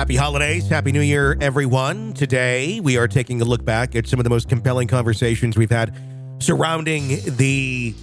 Happy holidays. Happy New Year, everyone. Today, we are taking a look back at some of the most compelling conversations we've had surrounding the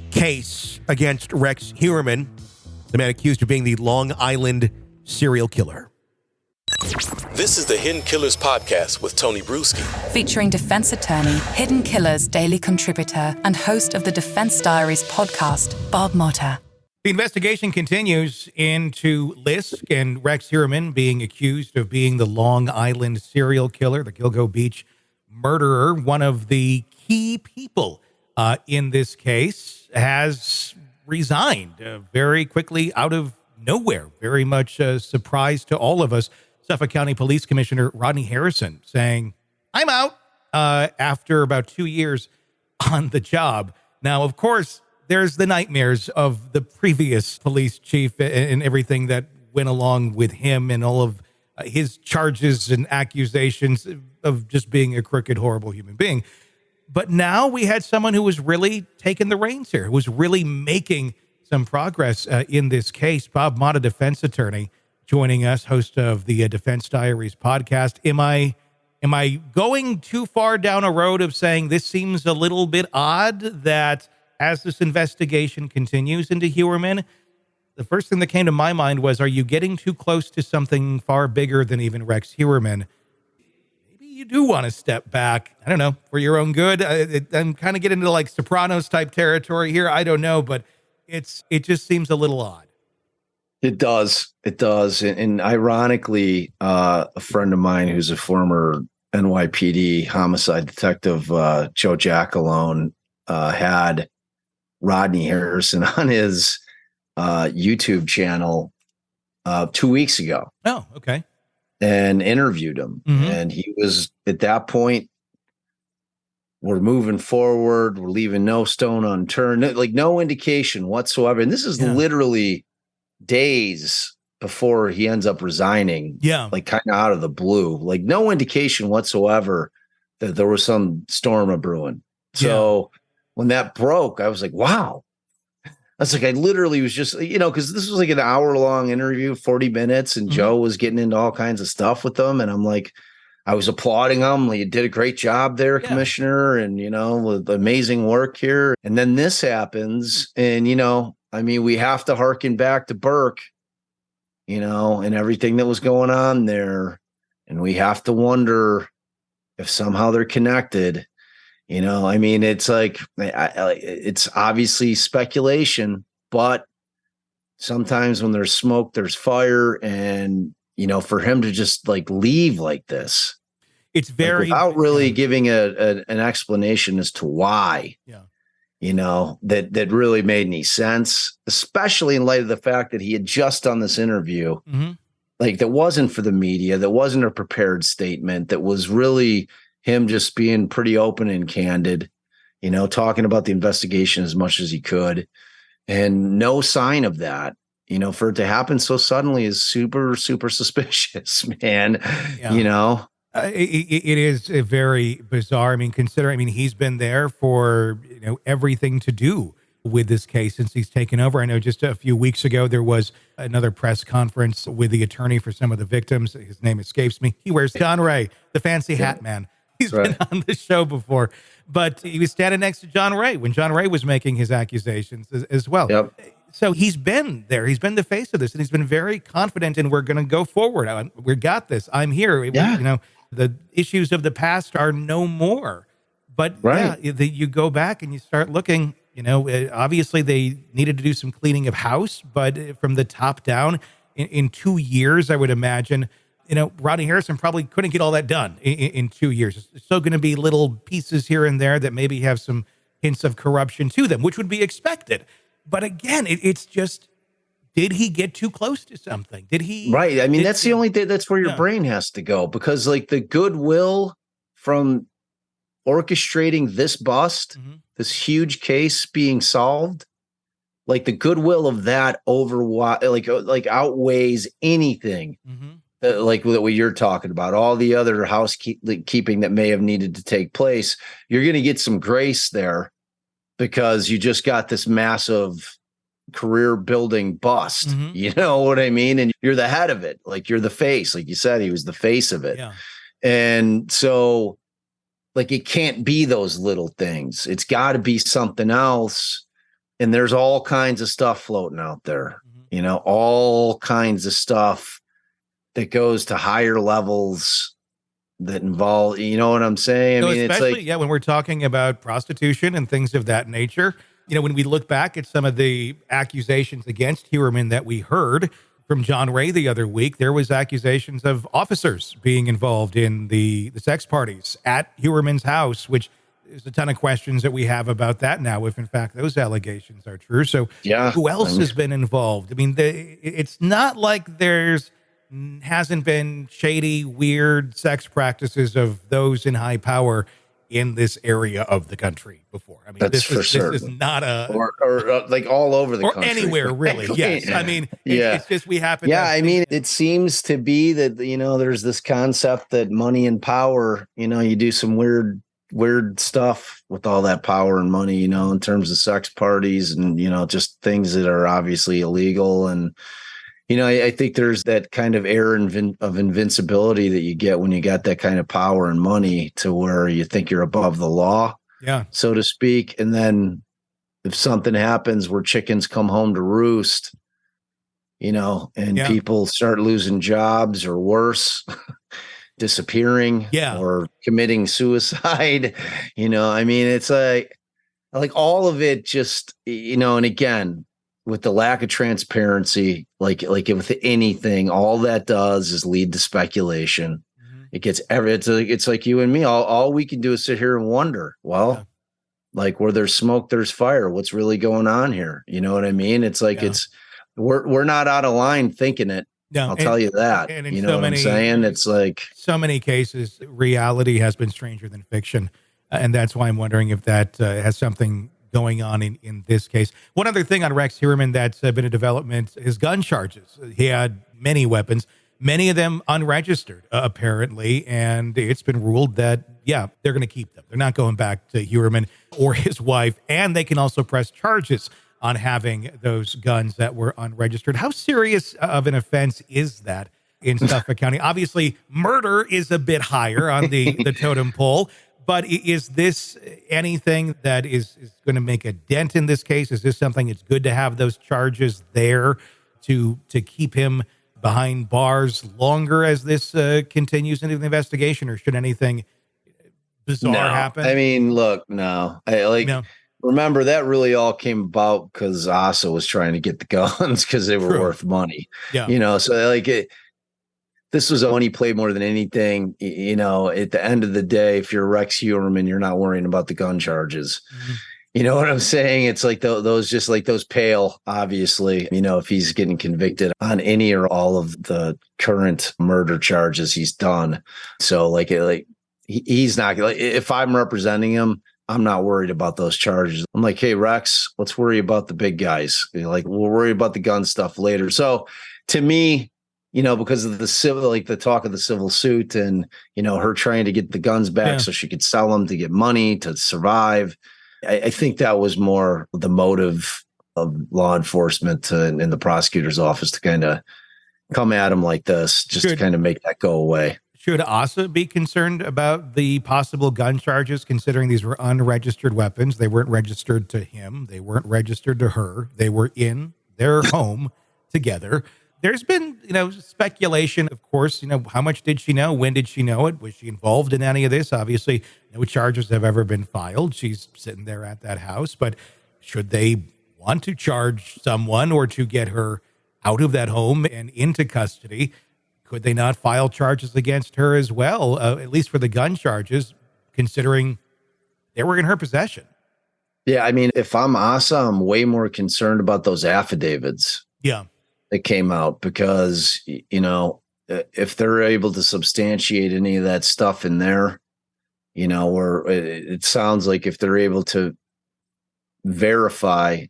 case against Rex Heuermann, the man accused of being the Long Island serial killer. This is the Hidden Killers podcast with Tony Brueski. Featuring defense attorney, Hidden Killers daily contributor, and host of the Defense Diaries podcast, Bob Motta. The investigation continues into LISK and Rex Heuermann being accused of being the Long Island serial killer, the Gilgo Beach murderer. One of the key people in this case has resigned very quickly out of nowhere. Very much a surprise to all of us. Suffolk County Police Commissioner Rodney Harrison saying, I'm out after about 2 years on the job. Now, of course, there's the nightmares of the previous police chief and everything that went along with him and all of his charges and accusations of just being a crooked, horrible human being. But now we had someone who was really taking the reins here, who was really making some progress in this case. Bob Motta, defense attorney, joining us, host of the Defense Diaries podcast. Am I going too far down a road of saying this seems a little bit odd that as this investigation continues into Heuermann, the first thing that came to my mind was, are you getting too close to something far bigger than even Rex Heuermann? Maybe you do want to step back. I don't know, for your own good. I'm kind of getting into like Sopranos type territory here. I don't know, but it just seems a little odd. It does. And ironically, a friend of mine who's a former NYPD homicide detective, Joe Jackalone, had Rodney Harrison on his YouTube channel 2 weeks ago. Oh, okay. And interviewed him. Mm-hmm. And he was, at that point, we're moving forward. We're leaving no stone unturned, like no indication whatsoever. And this is literally days before he ends up resigning. Yeah. Like kind of out of the blue, like no indication whatsoever that there was some storm a brewing. So when that broke, I was like, wow. I was like, I literally was just, because this was like an hour-long interview, 40 minutes, and Joe was getting into all kinds of stuff with them. And I'm like, I was applauding him. Like, you did a great job there, Commissioner, and, with amazing work here. And then this happens, and, we have to harken back to Burke, and everything that was going on there. And we have to wonder if somehow they're connected. It's like, it's obviously speculation, but sometimes when there's smoke, there's fire. And, for him to just like leave like this, it's very without really giving an explanation as to why, that really made any sense, especially in light of the fact that he had just done this interview, like that wasn't for the media, that wasn't a prepared statement, that was really him just being pretty open and candid, talking about the investigation as much as he could, and no sign of that, for it to happen so suddenly is super, super suspicious, man. Yeah. It is very bizarre. Considering, he's been there for, everything to do with this case since he's taken over. I know just a few weeks ago, there was another press conference with the attorney for some of the victims. His name escapes me. He wears John Ray, the fancy hat man. He's been on the show before, but he was standing next to John Ray when John Ray was making his accusations as well. Yep. So he's been there. He's been the face of this, and he's been very confident, and we're going to go forward. We got this. I'm here. Yeah. The issues of the past are no more. But you go back and you start looking, obviously they needed to do some cleaning of house, but from the top down in 2 years, I would imagine, Rodney Harrison probably couldn't get all that done in 2 years. There's still going to be little pieces here and there that maybe have some hints of corruption to them, which would be expected. But again, it's just, did he get too close to something? Did he? Right. That's the only thing, that's where your brain has to go, because like the goodwill from orchestrating this bust, this huge case being solved, like the goodwill of that outweighs anything. Like what you're talking about, all the other housekeeping that may have needed to take place. You're going to get some grace there because you just got this massive career building bust. You know what I mean? And you're the head of it. Like, you're the face. Like you said, he was the face of it. Yeah. And so, like, it can't be those little things. It's got to be something else. And there's all kinds of stuff floating out there, all kinds of stuff that goes to higher levels that involve, you know what I'm saying? I mean, especially, it's like, when we're talking about prostitution and things of that nature, when we look back at some of the accusations against Heuermann that we heard from John Ray the other week, there was accusations of officers being involved in the sex parties at Heuermann's house, which there's a ton of questions that we have about that now, if in fact those allegations are true. So who else has been involved? I mean, it's not like hasn't been shady, weird sex practices of those in high power in this area of the country before. I mean, this is not or like all over the country. Or anywhere, really. Yes. I mean, it's just we happen to. Yeah, I mean, it seems to be that, there's this concept that money and power, you do some weird stuff with all that power and money, in terms of sex parties and, just things that are obviously illegal. And, I think there's that kind of air of invincibility that you get when you got that kind of power and money, to where you think you're above the law, so to speak. And then if something happens where chickens come home to roost, and people start losing jobs or worse, disappearing or committing suicide, I mean, it's like all of it just, and again, with the lack of transparency, like with anything, all that does is lead to speculation. It gets it's like you and me, all we can do is sit here and wonder, like, where there's smoke, there's fire. What's really going on here? You know what I mean? It's like, we're not out of line thinking it. No, I'll tell you that. And you know what I'm saying? It's like, so many cases, reality has been stranger than fiction. And that's why I'm wondering if that has something going on in this case. One other thing on Rex Heuermann that's been a development is gun charges. He had many weapons, many of them unregistered, apparently. And it's been ruled that, they're going to keep them. They're not going back to Heuermann or his wife. And they can also press charges on having those guns that were unregistered. How serious of an offense is that in Suffolk County? Obviously, murder is a bit higher on the totem pole, but is this anything that is going to make a dent in this case? Is this something it's good to have those charges there to keep him behind bars longer as this continues into the investigation, or should anything bizarre happen? I mean, look, no. Remember, that really all came about because Asa was trying to get the guns because they were worth money. So like this was a money play more than anything. At the end of the day, if you're Rex Heuermann, you're not worrying about the gun charges. You know what I'm saying? It's like those just like those pale, obviously, if he's getting convicted on any or all of the current murder charges he's done. So he's not, if I'm representing him, I'm not worried about those charges. I'm like, hey, Rex, let's worry about the big guys. We'll worry about the gun stuff later. So to me, because of the civil, like the talk of the civil suit and, her trying to get the guns back so she could sell them to get money to survive. I think that was more the motive of law enforcement in the prosecutor's office to kind of come at him like this, just to kind of make that go away. Should Asa be concerned about the possible gun charges, considering these were unregistered weapons? They weren't registered to him. They weren't registered to her. They were in their home together. There's been, speculation, of course, how much did she know? When did she know it? Was she involved in any of this? Obviously, no charges have ever been filed. She's sitting there at that house. But should they want to charge someone or to get her out of that home and into custody, could they not file charges against her as well, at least for the gun charges, considering they were in her possession? Yeah, I mean, if I'm Asa, I'm way more concerned about those affidavits. That came out, because, if they're able to substantiate any of that stuff in there, or it sounds like if they're able to verify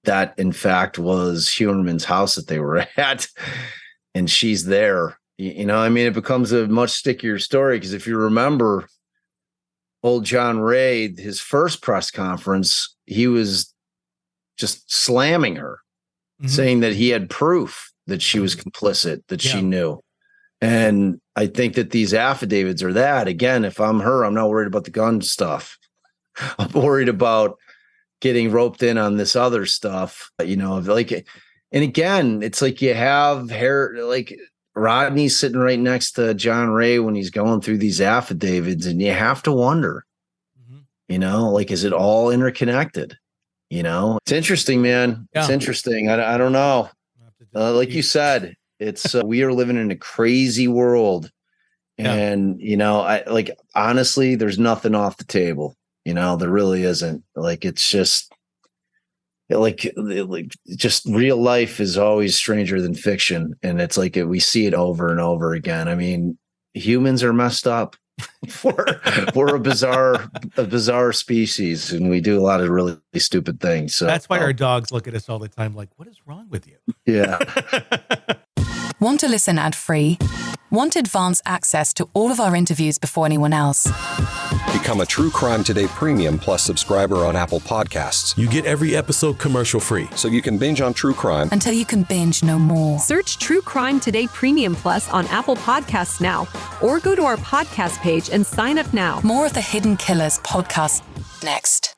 that in fact was Heuermann's house that they were at and she's there, it becomes a much stickier story. Because if you remember old John Ray, his first press conference, he was just slamming her. saying that he had proof that she was complicit, that she knew. And I think that these affidavits are that. Again, if I'm her, I'm not worried about the gun stuff. I'm worried about getting roped in on this other stuff, like, and again, it's like you have like Rodney sitting right next to John Ray when he's going through these affidavits, and you have to wonder, like, is it all interconnected? It's interesting, man. It's interesting. I don't know. Like you said, it's we are living in a crazy world, and I like, honestly, there's nothing off the table. There really isn't. Like, it's just like just real life is always stranger than fiction, and it's like we see it over and over again. I mean, humans are messed up. we're a bizarre species, and we do a lot of really stupid things. So that's why our dogs look at us all the time like, what is wrong with you? Yeah. Want to listen ad-free? Want advanced access to all of our interviews before anyone else? Become a True Crime Today Premium Plus subscriber on Apple Podcasts. You get every episode commercial free. So you can binge on true crime until you can binge no more. Search True Crime Today Premium Plus on Apple Podcasts now, or go to our podcast page and sign up now. More of the Hidden Killers podcast next.